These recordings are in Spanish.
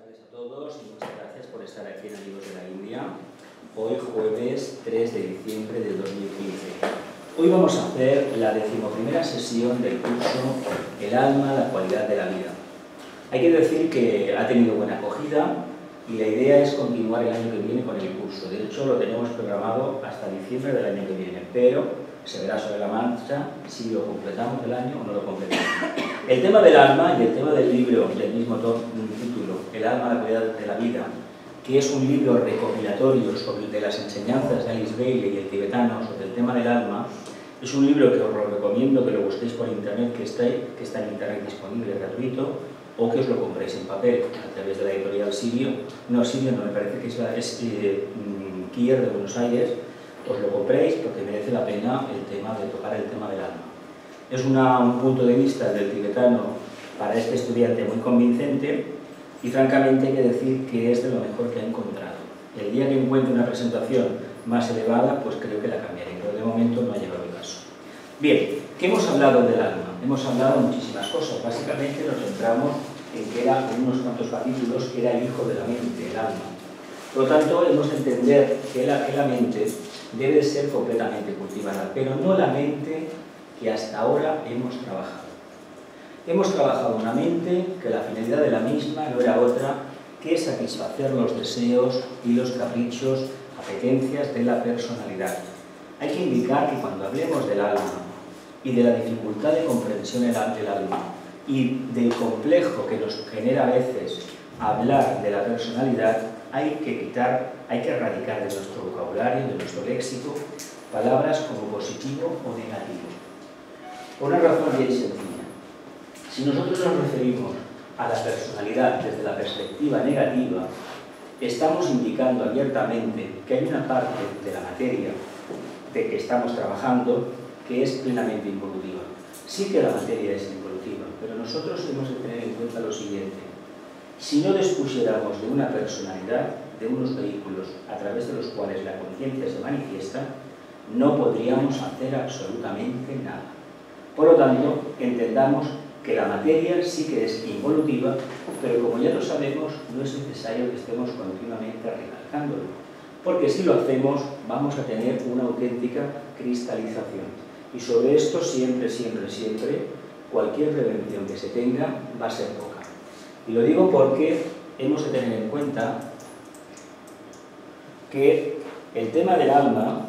tardes a todos y muchas gracias por estar aquí en Amigos de la India. Hoy jueves 3 de diciembre del 2015. Hoy vamos a hacer la 11ª sesión del curso El alma, la cualidad de la vida. Hay que decir que ha tenido buena acogida y la idea es continuar el año que viene con el curso. De hecho, lo tenemos programado hasta diciembre del año que viene, pero se verá sobre la marcha si lo completamos el año o no lo completamos. El tema del alma y el tema del libro del mismo título, El alma, la cualidad de la vida, que es un libro recopilatorio de las enseñanzas de Alice Bailey y el tibetano sobre el tema del alma, es un libro que os lo recomiendo que lo busquéis por internet, que está en internet disponible, gratuito, o que os lo compréis en papel a través de la editorial Sirio. No, Sirio no, me parece que es Kier de Buenos Aires. Os lo compréis porque merece la pena el tema de tocar el tema del alma. Es un punto de vista del tibetano para este estudiante muy convincente y francamente hay que decir que es de lo mejor que ha encontrado. El día que encuentre una presentación más elevada, pues creo que la cambiaré, pero de momento no ha llegado el caso. Bien, ¿qué hemos hablado del alma? Hemos hablado muchísimas cosas. Básicamente nos centramos en que era, en unos cuantos capítulos, que era el hijo de la mente, el alma. Por lo tanto, hemos de entender que la mente debe ser completamente cultivada, pero no la mente que hasta ahora hemos trabajado. Hemos trabajado una mente que la finalidad de la misma no era otra que satisfacer los deseos y los caprichos, apetencias de la personalidad. Hay que indicar que cuando hablemos del alma y de la dificultad de comprensión del alma y del complejo que nos genera a veces hablar de la personalidad, hay que erradicar de nuestro vocabulario, de nuestro léxico, palabras como positivo o negativo. Por una razón bien sencilla. Si nosotros nos referimos a la personalidad desde la perspectiva negativa, estamos indicando abiertamente que hay una parte de la materia de que estamos trabajando que es plenamente involutiva. Sí que la materia es involutiva, pero nosotros hemos de tener en cuenta lo siguiente. Si no dispusiéramos de una personalidad, de unos vehículos a través de los cuales la conciencia se manifiesta, no podríamos hacer absolutamente nada. Por lo tanto, entendamos que la materia sí que es involutiva, pero como ya lo sabemos, no es necesario que estemos continuamente recalcándolo, porque si lo hacemos, vamos a tener una auténtica cristalización. Y sobre esto siempre, cualquier prevención que se tenga va a ser poca. Y lo digo porque hemos de tener en cuenta que el tema del alma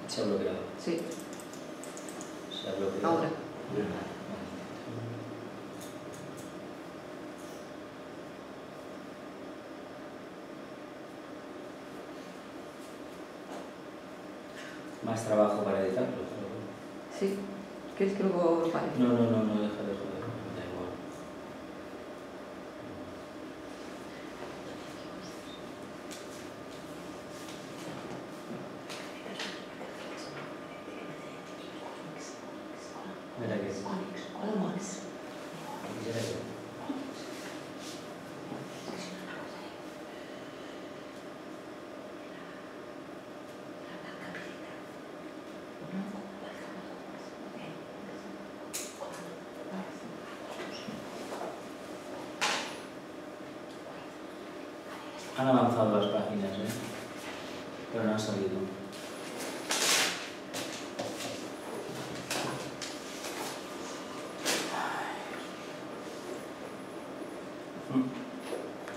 se ha bloqueado. Sí. Se ha bloqueado. Ahora. Más trabajo para editarlo. Sí. ¿Quieres que luego lo pare? No, deja de joder. Da igual. Mira que han avanzado las páginas, pero no han salido.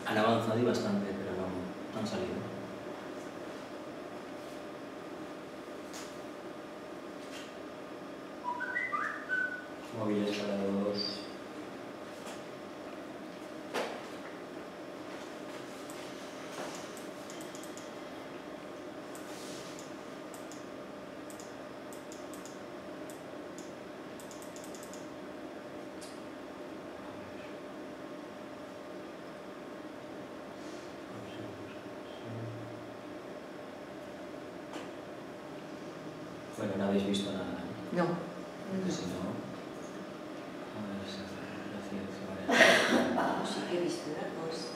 Han avanzado y bastante, pero no han salido. Móviles para todos. Bueno, no habéis visto nada. No. Porque si no... Sí que he visto una cosa.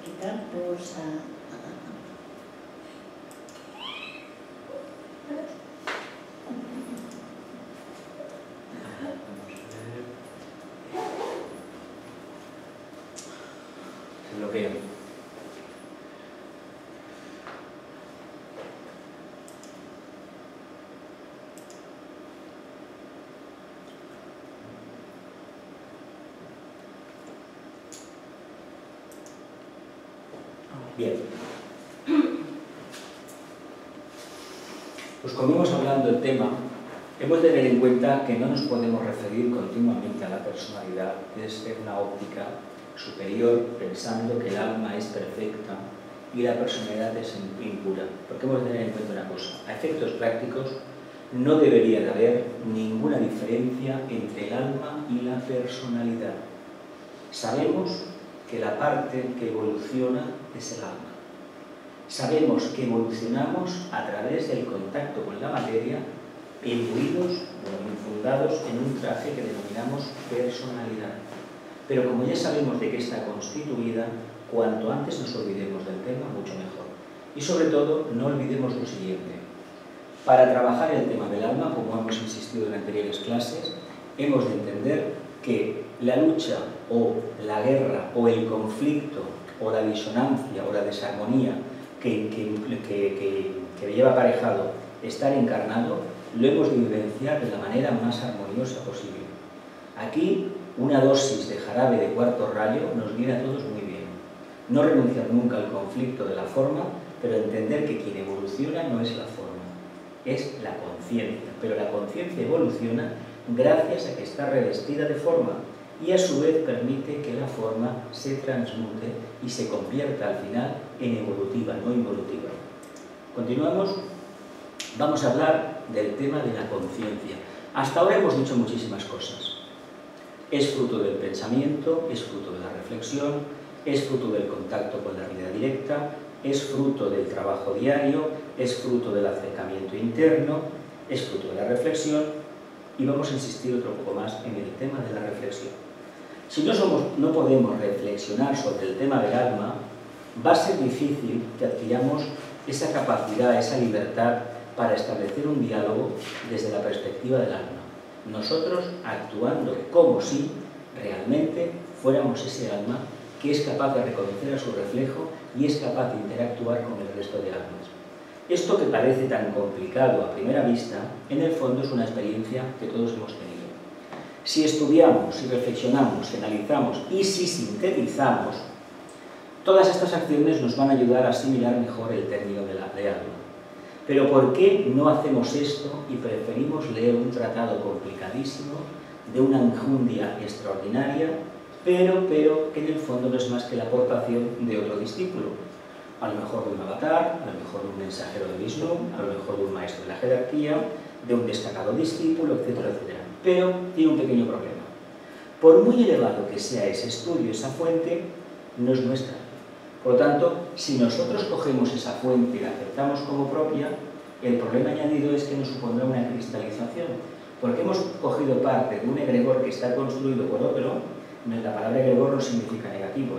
Quitar posa. Se bloquea. Bien. Pues como hemos hablado del tema, hemos de tener en cuenta que no nos podemos referir continuamente a la personalidad desde una óptica superior, pensando que el alma es perfecta y la personalidad es impura. Porque hemos de tener en cuenta una cosa: a efectos prácticos no debería de haber ninguna diferencia entre el alma y la personalidad. Sabemos que la parte que evoluciona es el alma. Sabemos que evolucionamos a través del contacto con la materia, imbuidos o infundados en un traje que denominamos personalidad. Pero como ya sabemos de qué está constituida, cuanto antes nos olvidemos del tema, mucho mejor. Y sobre todo, no olvidemos lo siguiente. Para trabajar el tema del alma, como hemos insistido en anteriores clases, hemos de entender que la lucha o la guerra o el conflicto o la disonancia o la desarmonía que lleva aparejado estar encarnado, lo hemos de vivenciar de la manera más armoniosa posible. Aquí, una dosis de jarabe de cuarto rayo nos viene a todos muy bien. No renunciar nunca al conflicto de la forma, pero entender que quien evoluciona no es la forma, es la conciencia. Pero la conciencia evoluciona gracias a que está revestida de forma y a su vez permite que la forma se transmute y se convierta al final en evolutiva, no involutiva. Continuamos. Vamos a hablar del tema de la conciencia. Hasta ahora hemos dicho muchísimas cosas. Es fruto del pensamiento, es fruto de la reflexión, es fruto del contacto con la vida directa, es fruto del trabajo diario, es fruto del acercamiento interno, es fruto de la reflexión, y vamos a insistir otro poco más en el tema de la reflexión. Si no podemos reflexionar sobre el tema del alma, va a ser difícil que adquiramos esa capacidad, esa libertad para establecer un diálogo desde la perspectiva del alma. Nosotros actuando como si realmente fuéramos ese alma que es capaz de reconocer a su reflejo y es capaz de interactuar con el resto de almas. Esto que parece tan complicado a primera vista, en el fondo es una experiencia que todos hemos tenido. Si estudiamos, si reflexionamos, si analizamos y si sintetizamos, todas estas acciones nos van a ayudar a asimilar mejor el término de alma. Pero ¿por qué no hacemos esto y preferimos leer un tratado complicadísimo de una enjundia extraordinaria, pero que en el fondo no es más que la aportación de otro discípulo? A lo mejor de un avatar, a lo mejor de un mensajero de Vishnu, a lo mejor de un maestro de la jerarquía, de un destacado discípulo, etcétera, etcétera. Pero tiene un pequeño problema. Por muy elevado que sea ese estudio, esa fuente, no es nuestra. Por lo tanto, si nosotros cogemos esa fuente y la aceptamos como propia, el problema añadido es que nos supondrá una cristalización. Porque hemos cogido parte de un egregor que está construido por otro. La palabra egregor no significa negativo,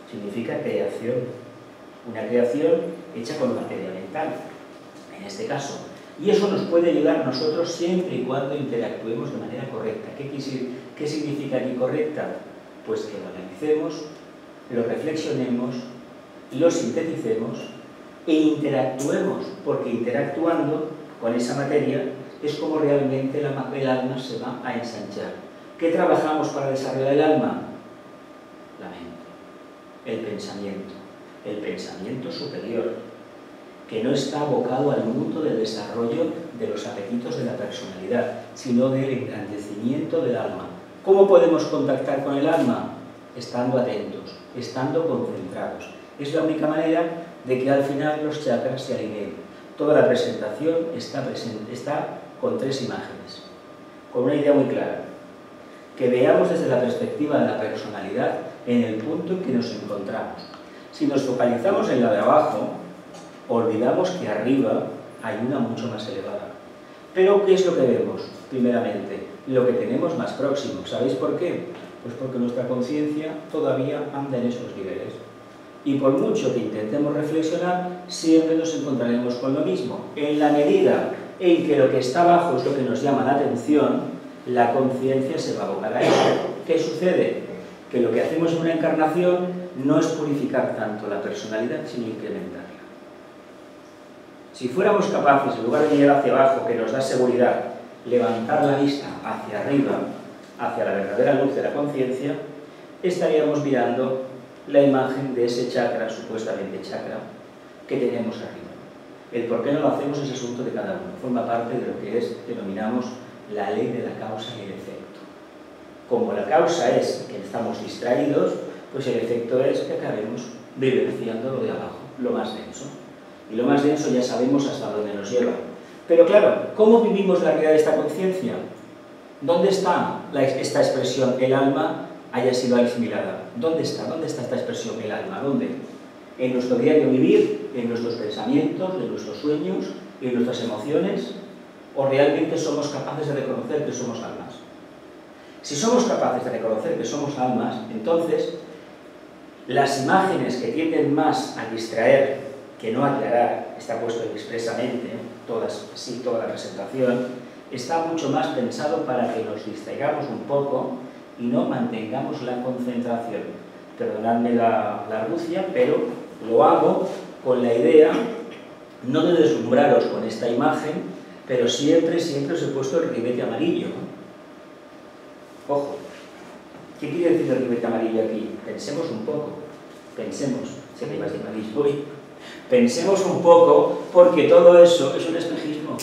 significa creación. Una creación hecha con materia mental, en este caso. Y eso nos puede ayudar a nosotros siempre y cuando interactuemos de manera correcta. ¿Qué significa aquí correcta? Pues que lo analicemos, lo reflexionemos, lo sinteticemos e interactuemos, porque interactuando con esa materia es como realmente el alma se va a ensanchar. ¿Qué trabajamos para desarrollar el alma? La mente, el pensamiento superior, que no está abocado al mundo del desarrollo de los apetitos de la personalidad, sino del engrandecimiento del alma. ¿Cómo podemos contactar con el alma? Estando atentos, estando concentrados. Es la única manera de que al final los chakras se alineen. Toda la presentación está con 3 imágenes, con una idea muy clara. Que veamos desde la perspectiva de la personalidad en el punto en que nos encontramos. Si nos focalizamos en la de abajo, olvidamos que arriba hay una mucho más elevada. Pero ¿qué es lo que vemos? Primeramente, lo que tenemos más próximo. ¿Sabéis por qué? Pues porque nuestra conciencia todavía anda en esos niveles. Y por mucho que intentemos reflexionar, siempre nos encontraremos con lo mismo. En la medida en que lo que está abajo es lo que nos llama la atención, la conciencia se va a abocar a eso. ¿Qué sucede? Que lo que hacemos en una encarnación no es purificar tanto la personalidad, sino incrementarla. Si fuéramos capaces, en lugar de mirar hacia abajo, que nos da seguridad, levantar la vista hacia arriba, hacia la verdadera luz de la conciencia, estaríamos mirando la imagen de ese chakra, supuestamente chakra, que tenemos arriba. El por qué no lo hacemos es asunto de cada uno, forma parte de lo que denominamos la ley de la causa y el efecto. Como la causa es que estamos distraídos, pues el efecto es que acabemos vivenciando lo de abajo, lo más denso. Y lo más denso ya sabemos hasta dónde nos lleva. Pero claro, ¿cómo vivimos la realidad de esta conciencia? ¿Dónde está esta expresión, el alma haya sido asimilada? ¿Dónde está? ¿Dónde está esta expresión, el alma? ¿Dónde? ¿En nuestro diario vivir? ¿En nuestros pensamientos? ¿En nuestros sueños? ¿En nuestras emociones? ¿O realmente somos capaces de reconocer que somos almas? Si somos capaces de reconocer que somos almas, entonces las imágenes que tienden más a distraer que no aclarar, está puesto expresamente, toda la presentación, está mucho más pensado para que nos distraigamos un poco y no mantengamos la concentración. Perdonadme la argucia, pero lo hago con la idea no de deslumbraros con esta imagen, pero siempre os he puesto el ribete amarillo. Ojo, ¿qué quiere decir el ribete amarillo aquí? Pensemos un poco, sé que ibas de amarillo hoy. Pensemos un poco, porque todo eso es un espejismo.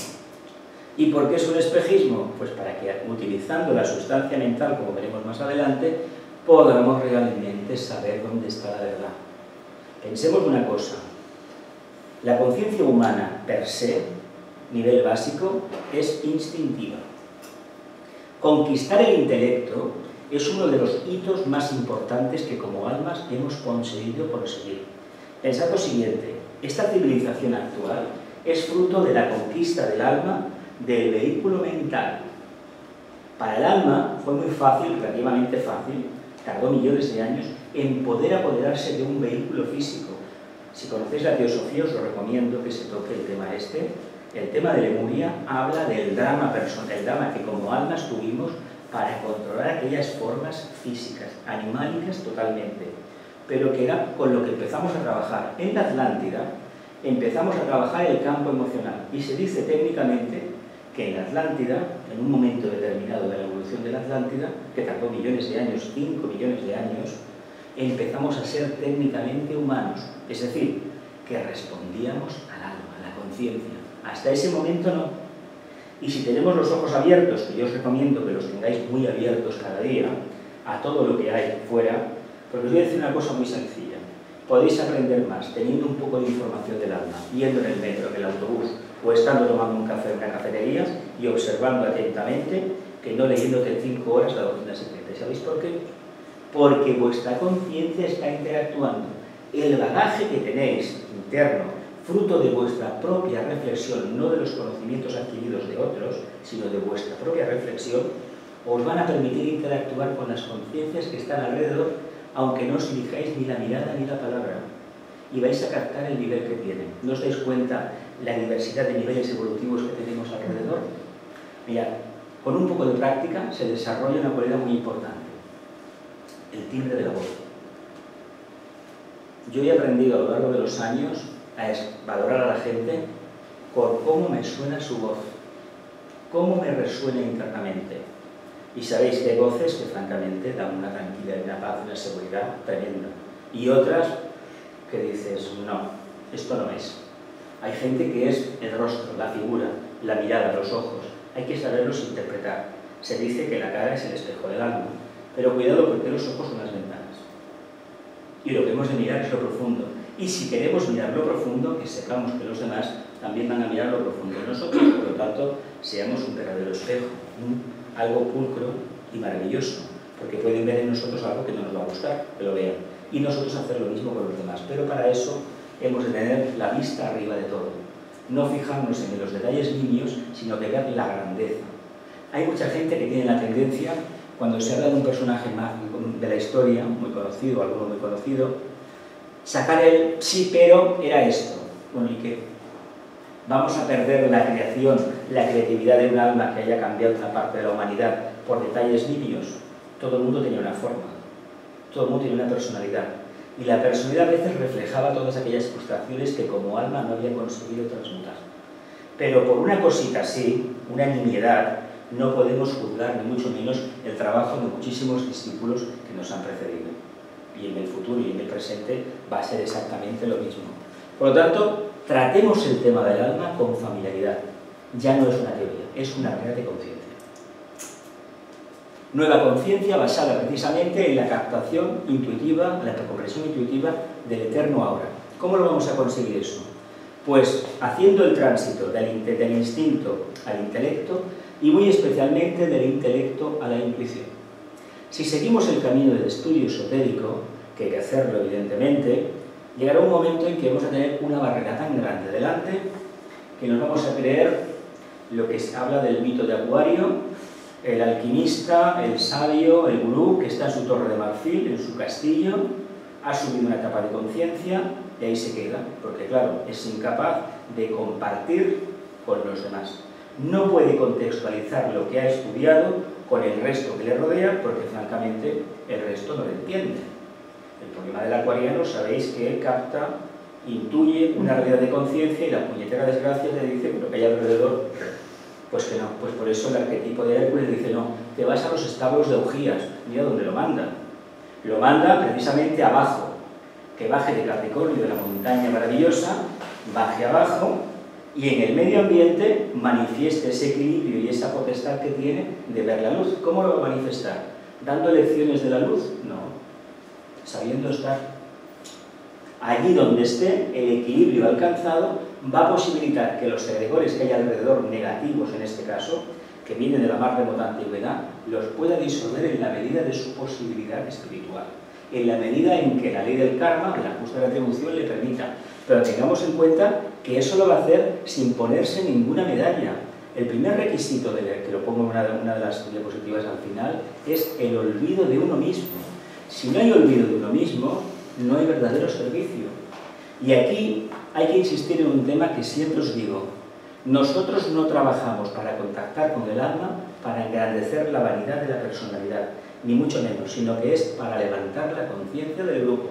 ¿Y por qué es un espejismo? Pues para que, utilizando la sustancia mental, como veremos más adelante, podamos realmente saber dónde está la verdad. Pensemos una cosa. La conciencia humana, per se, nivel básico, es instintiva. Conquistar el intelecto es uno de los hitos más importantes que como almas hemos conseguido conseguir. Pensad lo siguiente, esta civilización actual es fruto de la conquista del alma del vehículo mental. Para el alma fue muy fácil, relativamente fácil, tardó millones de años, en poder apoderarse de un vehículo físico. Si conocéis la teosofía, os lo recomiendo que se toque el tema este. El tema de Lemuria habla del drama personal, el drama que como almas tuvimos para controlar aquellas formas físicas, animálicas totalmente, pero que era con lo que empezamos a trabajar. En la Atlántida empezamos a trabajar el campo emocional y se dice técnicamente que en la Atlántida, en un momento determinado de la evolución de la Atlántida, que tardó millones de años, 5 millones de años, empezamos a ser técnicamente humanos, es decir, que respondíamos al alma, a la conciencia. Hasta ese momento no. Y si tenemos los ojos abiertos, que yo os recomiendo que los tengáis muy abiertos cada día, a todo lo que hay fuera, porque os voy a decir una cosa muy sencilla. Podéis aprender más teniendo un poco de información del alma, yendo en el metro, en el autobús, o estando tomando un café en una cafetería y observando atentamente, que no leyéndote 5 horas la doctrina secreta. ¿Sabéis por qué? Porque vuestra conciencia está interactuando. El bagaje que tenéis interno, fruto de vuestra propia reflexión, no de los conocimientos adquiridos de otros, sino de vuestra propia reflexión, os van a permitir interactuar con las conciencias que están alrededor, aunque no os dirijáis ni la mirada ni la palabra, y vais a captar el nivel que tienen. ¿No os dais cuenta la diversidad de niveles evolutivos que tenemos alrededor? Mirad, con un poco de práctica se desarrolla una cualidad muy importante: el timbre de la voz. Yo he aprendido a lo largo de los años a valorar a la gente por cómo me suena su voz, cómo me resuena internamente. Y sabéis que hay voces que francamente dan una tranquilidad, una paz, una seguridad tremenda. Y otras que dices, no, esto no es. Hay gente que es el rostro, la figura, la mirada, los ojos. Hay que saberlos interpretar. Se dice que la cara es el espejo del alma. Pero cuidado, porque los ojos son las ventanas. Y lo que hemos de mirar es lo profundo. Y si queremos mirar lo profundo, que sepamos que los demás también van a mirar lo profundo de nosotros. Por lo tanto, seamos un verdadero espejo, algo pulcro y maravilloso, porque pueden ver en nosotros algo que no nos va a gustar, que lo vean. Y nosotros hacer lo mismo con los demás. Pero para eso hemos de tener la vista arriba de todo. no fijarnos en los detalles nimios, sino que ver la grandeza. Hay mucha gente que tiene la tendencia, cuando se habla de un personaje de la historia, muy conocido, alguno muy conocido, sacar el sí, pero era esto. Bueno, ¿y qué? ¿Vamos a perder la creación, la creatividad de un alma que haya cambiado una parte de la humanidad por detalles nimios? Todo el mundo tenía una forma, todo el mundo tenía una personalidad. Y la personalidad a veces reflejaba todas aquellas frustraciones que como alma no había conseguido transmutar. Pero por una cosita así, una nimiedad, no podemos juzgar ni mucho menos el trabajo de muchísimos discípulos que nos han precedido. Y en el futuro y en el presente va a ser exactamente lo mismo. Por lo tanto, tratemos el tema del alma con familiaridad. Ya no es una teoría, es una realidad de conciencia. Nueva conciencia basada precisamente en la captación intuitiva, la comprensión intuitiva del eterno ahora. ¿Cómo lo vamos a conseguir eso? Pues haciendo el tránsito del instinto al intelecto y muy especialmente del intelecto a la intuición. Si seguimos el camino del estudio esotérico, que hay que hacerlo evidentemente, llegará un momento en que vamos a tener una barrera tan grande delante que nos vamos a creer lo que se habla del mito de Acuario, el alquimista, el sabio, el gurú que está en su torre de marfil, en su castillo, ha subido una etapa de conciencia y ahí se queda, porque claro, es incapaz de compartir con los demás. No puede contextualizar lo que ha estudiado con el resto que le rodea, porque francamente el resto no lo entiende. El problema del acuariano, sabéis que él capta, intuye una realidad de conciencia y la puñetera desgracia le dice que lo que hay alrededor, pues que no. Pues por eso el arquetipo de Hércules dice, no, te vas a los establos de Augías, mira dónde lo manda. Lo manda precisamente abajo, que baje de Capricornio, de la montaña maravillosa, baje abajo y en el medio ambiente manifieste ese equilibrio y esa potestad que tiene de ver la luz. ¿Cómo lo va a manifestar? ¿Dando lecciones de la luz? No. Sabiendo estar. Allí donde esté, el equilibrio alcanzado va a posibilitar que los egregores que hay alrededor, negativos en este caso, que vienen de la más remota antigüedad, los pueda disolver en la medida de su posibilidad espiritual, en la medida en que la ley del karma, de la justa retribución, le permita. Pero tengamos en cuenta que eso lo va a hacer sin ponerse ninguna medalla. El primer requisito, que lo pongo en una de las diapositivas al final, es el olvido de uno mismo. Si no hay olvido de uno mismo, no hay verdadero servicio. Y aquí hay que insistir en un tema que siempre os digo. Nosotros no trabajamos para contactar con el alma, para engrandecer la vanidad de la personalidad, ni mucho menos, sino que es para levantar la conciencia del grupo.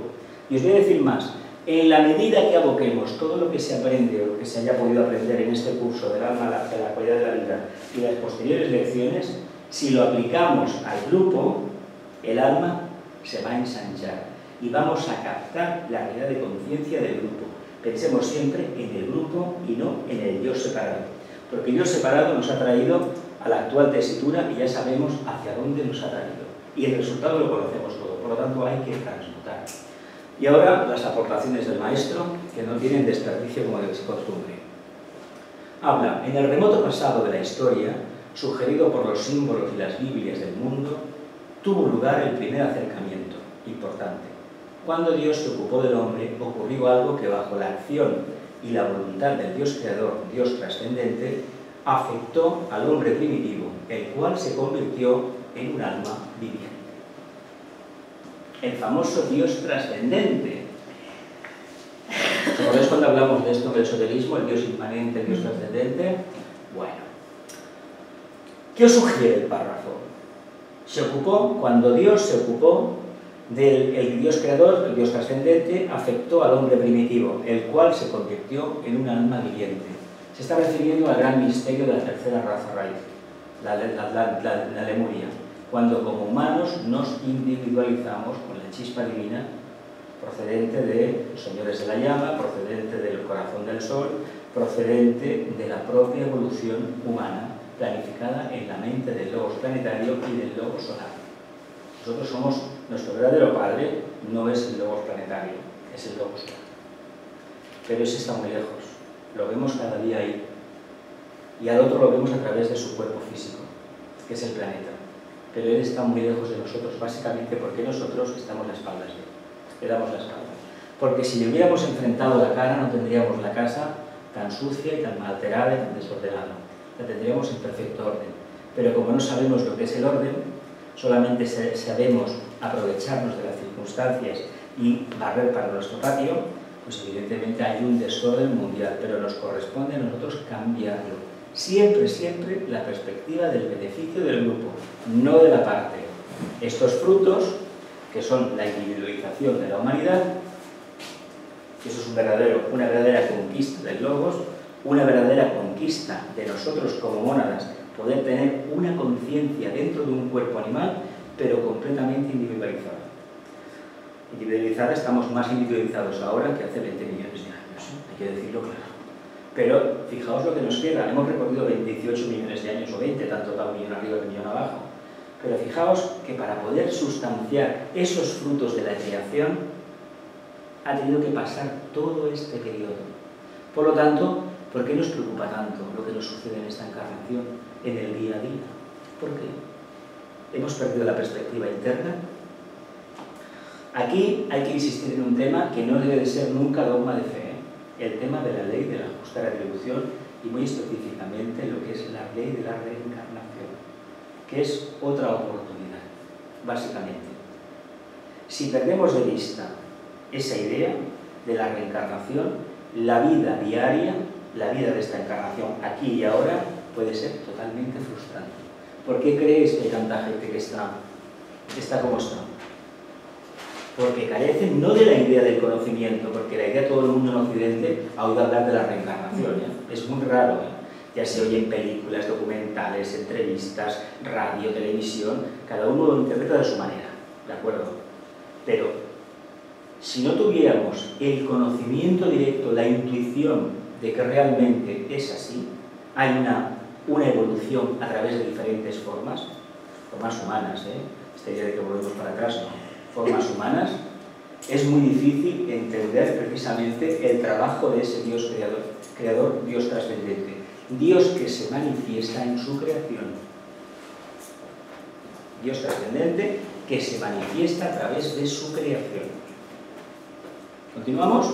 Y os voy a decir más, en la medida que aboquemos todo lo que se aprende o lo que se haya podido aprender en este curso del alma, de la cualidad de la vida y las posteriores lecciones, si lo aplicamos al grupo, el alma se va a ensanchar y vamos a captar la realidad de conciencia del grupo. Pensemos siempre en el grupo y no en el yo separado, porque el yo separado nos ha traído a la actual tesitura y ya sabemos hacia dónde nos ha traído y el resultado lo conocemos todo, por lo tanto hay que transmutar. Y ahora las aportaciones del maestro, que no tienen desperdicio como de costumbre. Habla, en el remoto pasado de la historia, sugerido por los símbolos y las Biblias del mundo, tuvo lugar el primer acercamiento, importante. Cuando Dios se ocupó del hombre, ocurrió algo que bajo la acción y la voluntad del Dios creador, Dios trascendente, afectó al hombre primitivo, el cual se convirtió en un alma viviente. El famoso Dios trascendente. ¿Recordáis cuando hablamos de esto del esoterismo, el Dios inmanente, el Dios trascendente? Bueno. ¿Qué os sugiere el párrafo? Cuando Dios se ocupó del Dios creador, el Dios trascendente, afectó al hombre primitivo, el cual se convirtió en un alma viviente. Se está refiriendo al gran misterio de la tercera raza raíz, la Lemuria, cuando como humanos nos individualizamos con la chispa divina procedente de los señores de la llama, procedente del corazón del sol, procedente de la propia evolución humana planificada en la mente del logos planetario y del logos solar. Nosotros somos, nuestro verdadero padre no es el logos planetario, es el logos solar. Pero ese está muy lejos, lo vemos cada día ahí. Y al otro lo vemos a través de su cuerpo físico, que es el planeta. Pero él está muy lejos de nosotros, básicamente porque nosotros estamos a espaldas de él, le damos la espalda. Porque si le hubiéramos enfrentado la cara, no tendríamos la casa tan sucia y tan alterada y tan desordenada. La tendríamos en perfecto orden. Pero como no sabemos lo que es el orden, solamente sabemos aprovecharnos de las circunstancias y barrer para nuestro patio, pues evidentemente hay un desorden mundial, pero nos corresponde a nosotros cambiarlo. Siempre, siempre la perspectiva del beneficio del grupo, no de la parte. Estos frutos, que son la individualización de la humanidad, eso es una verdadera conquista del logos, una verdadera conquista de nosotros como mónadas, poder tener una conciencia dentro de un cuerpo animal, pero completamente individualizada. Individualizada, estamos más individualizados ahora que hace 20 millones de años, hay que decirlo claro. Pero fijaos lo que nos queda, hemos recorrido 18 millones de años o 20, tanto da un millón arriba que un millón abajo. Pero fijaos que para poder sustanciar esos frutos de la creación ha tenido que pasar todo este periodo. Por lo tanto, ¿por qué nos preocupa tanto lo que nos sucede en esta encarnación, en el día a día? ¿Por qué? ¿Hemos perdido la perspectiva interna? Aquí hay que insistir en un tema que no debe de ser nunca dogma de fe, el tema de la ley de la justa retribución y muy específicamente lo que es la ley de la reencarnación, que es otra oportunidad, básicamente. Si perdemos de vista esa idea de la reencarnación, la vida diaria, la vida de esta encarnación aquí y ahora puede ser totalmente frustrante. ¿Por qué creéis que hay tanta gente que está como está? Porque carecen no de la idea del conocimiento, porque la idea todo el mundo en Occidente ha oído hablar de la reencarnación, ¿eh? Es muy raro, ¿eh? Ya se oye en películas, documentales, entrevistas, radio, televisión, cada uno lo interpreta de su manera, ¿de acuerdo? Pero si no tuviéramos el conocimiento directo, la intuición de que realmente es así, hay una evolución a través de diferentes formas humanas, ¿eh? Esta idea de que volvemos para atrás, no. Formas humanas, es muy difícil entender precisamente el trabajo de ese Dios creador, Dios trascendente, Dios que se manifiesta en su creación, Dios trascendente que se manifiesta a través de su creación. ¿Continuamos?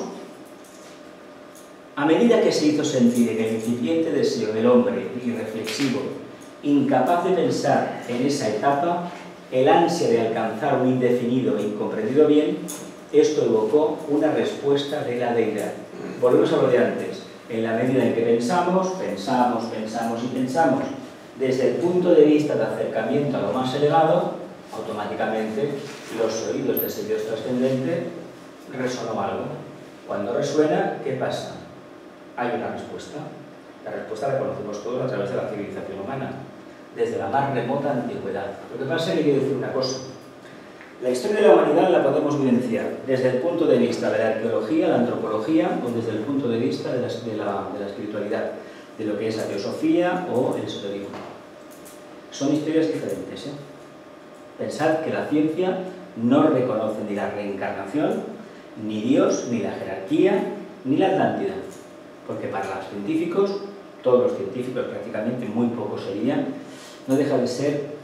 A medida que se hizo sentir en el incipiente deseo del hombre irreflexivo, incapaz de pensar en esa etapa, el ansia de alcanzar un indefinido e incomprendido bien, esto evocó una respuesta de la deidad. Volvemos a lo de antes. En la medida en que pensamos y pensamos desde el punto de vista de acercamiento a lo más elevado, automáticamente los oídos de ese Dios trascendente resonó algo. Cuando resuena, ¿qué pasa? Hay una respuesta. La respuesta la conocemos todos a través de la civilización humana, desde la más remota antigüedad. Lo que pasa es que quiero decir una cosa. La historia de la humanidad la podemos vivenciar desde el punto de vista de la arqueología, la antropología, o desde el punto de vista de la espiritualidad, de lo que es la teosofía o el esoterismo. Son historias diferentes, ¿eh? Pensad que la ciencia no reconoce ni la reencarnación, ni Dios, ni la jerarquía, ni la Atlántida. Porque para los científicos, todos los científicos prácticamente, muy pocos serían, no deja de ser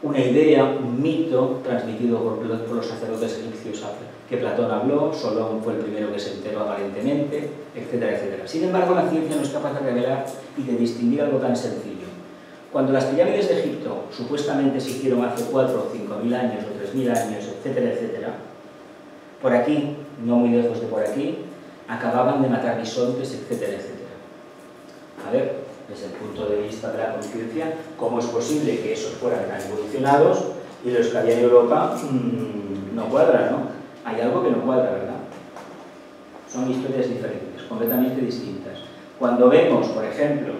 una idea, un mito transmitido por los sacerdotes egipcios que Platón habló, Solón fue el primero que se enteró aparentemente, etcétera, etcétera. Sin embargo, la ciencia no es capaz de revelar y de distinguir algo tan sencillo. Cuando las pirámides de Egipto supuestamente se hicieron hace 4 o 5.000 años o 3.000 años, etcétera, etcétera, por aquí, no muy lejos de por aquí, acababan de matar bisontes, etcétera, etcétera. A ver, desde el punto de vista de la conciencia, ¿cómo es posible que esos fueran tan evolucionados y los que había en Europa no cuadran, ¿no? Hay algo que no cuadra, ¿verdad? Son historias diferentes, completamente distintas. Cuando vemos, por ejemplo,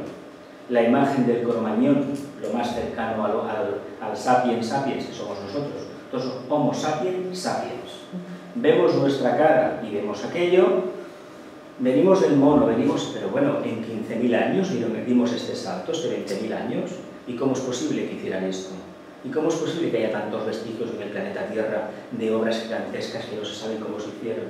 la imagen del Cromañón, lo más cercano al sapiens sapiens, que somos nosotros, entonces Homo sapiens sapiens. Vemos nuestra cara y vemos aquello. Venimos del mono, pero bueno, en 15.000 años dimos este salto, este 20.000 años, ¿y cómo es posible que hicieran esto? ¿Y cómo es posible que haya tantos vestigios en el planeta Tierra de obras gigantescas que no se sabe cómo se hicieron?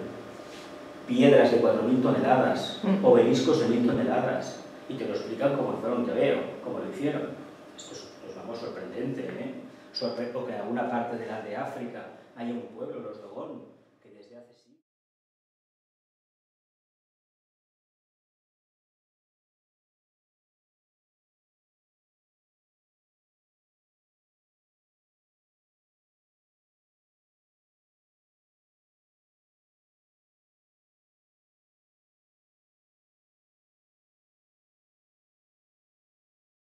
Piedras de 4.000 toneladas, obeliscos de 1.000 toneladas, y te lo explican como fuera un tebeo, como lo hicieron. Esto es, pues vamos, sorprendente, ¿eh? O que en alguna parte de África haya un pueblo, los Dogón,